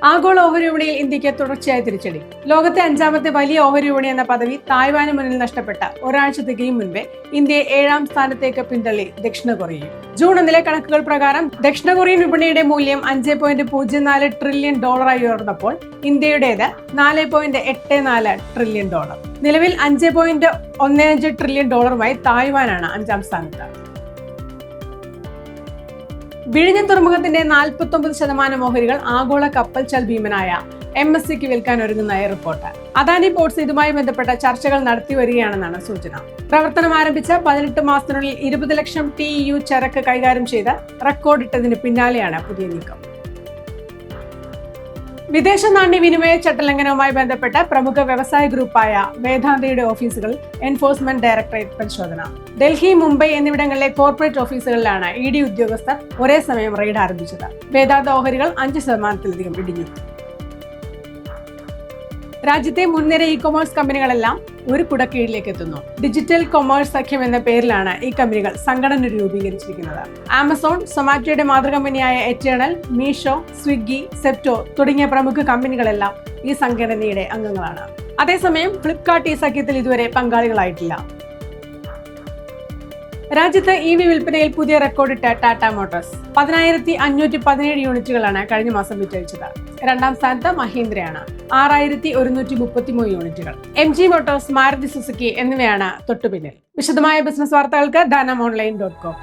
ആഗോള ഓഹരി വിപണിയിൽ ഇന്ത്യക്ക് തുടർച്ചയായ തിരിച്ചടി. ലോകത്തെ 5ാമത്തെ വലിയ ഓഹരി വിപണി എന്ന പദവി തായ്വാന് മുന്നിൽ നഷ്ടപ്പെട്ട ഒരാഴ്ച തികയും മുൻപേ ഇന്ത്യയെ 7ാം സ്ഥാനത്തേക്ക് പിന്തള്ളി ദക്ഷിണ കൊറിയയും. ജൂൺ 1 കണക്കുകൾ പ്രകാരം ദക്ഷിണ കൊറിയൻ വിപണിയുടെ മൂല്യം $5.04 ട്രില്യൺ ഉയർന്നപ്പോൾ ഇന്ത്യയുടേത് $4.84 ട്രില്യൺ. നിലവിൽ $5.15 ട്രില്യൺ തായ്വാനാണ് 5ാം സ്ഥാനത്ത്. വിഴിഞ്ഞം തുറമുഖത്തിന്റെ 49% ഓഹരികൾ ആഗോള കപ്പൽചൽ ഭീമനായ MSCക്ക് വിൽക്കാൻ ഒരുങ്ങുന്നതായി റിപ്പോർട്ട്. അദാനി പോർട്സ് ഇതുമായി ബന്ധപ്പെട്ട ചർച്ചകൾ നടത്തി വരികയാണെന്നാണ് സൂചന. പ്രവർത്തനം ആരംഭിച്ച 18 മാസത്തിനുള്ളിൽ 20 ലക്ഷം TEU ചരക്ക് കൈകാര്യം ചെയ്ത് റെക്കോർഡിട്ടതിന് പിന്നാലെയാണ് പുതിയ നീക്കം. വിദേശ നാണ്യ വിനിമയ ചട്ടലംഘനവുമായി ബന്ധപ്പെട്ട പ്രമുഖ വ്യവസായ ഗ്രൂപ്പായ വേദാന്തയുടെ ഓഫീസുകളിൽ എൻഫോഴ്സ്മെന്റ് ഡയറക്ടറേറ്റ് പരിശോധന. ഡൽഹി, മുംബൈ എന്നിവിടങ്ങളിലെ കോർപ്പറേറ്റ് ഓഫീസുകളിലാണ് ED ഉദ്യോഗസ്ഥർ ഒരേ സമയം റെയ്ഡ് ആരംഭിച്ചത്. വേദാന്ത ഓഹരികൾ 5% ഇടിഞ്ഞു. രാജ്യത്തെ മുൻനിര ഇ-കൊമേഴ്സ് കമ്പനികളെല്ലാം ഒരു കുടക്കീഴിലേക്ക് എത്തുന്നു. ഡിജിറ്റൽ കൊമേഴ്സ് സഖ്യം എന്ന പേരിലാണ് ഈ കമ്പനികൾ സംഘടന രൂപീകരിച്ചിരിക്കുന്നത്. ആമസോൺ, സൊമാറ്റോയുടെ മാതൃകമ്പനിയായ എറ്റേണൽ, മീഷോ, സ്വിഗ്ഗി, സെപ്റ്റോ തുടങ്ങിയ പ്രമുഖ കമ്പനികളെല്ലാം ഈ സംഘടനയുടെ അംഗങ്ങളാണ്. അതേസമയം ഫ്ലിപ്കാർട്ട് ഈ സഖ്യത്തിൽ ഇതുവരെ പങ്കാളികളായിട്ടില്ല. രാജ്യത്ത് EV വിൽപ്പനയിൽ പുതിയ റെക്കോർഡിട്ട ടാറ്റ മോട്ടോഴ്സ് 10,517 യൂണിറ്റുകളാണ് കഴിഞ്ഞ മാസം വിറ്റഴിച്ചത്. 2ാം സ്ഥാനത്ത് മഹീന്ദ്രയാണ് 6,133 യൂണിറ്റുകൾ. MG മോട്ടോഴ്സ്, മാരുതി സുസുക്കി എന്നിവയാണ് തൊട്ടുപിന്നിൽ. വിശദമായ ബിസിനസ് വാർത്തകൾക്ക് danamOnline.com.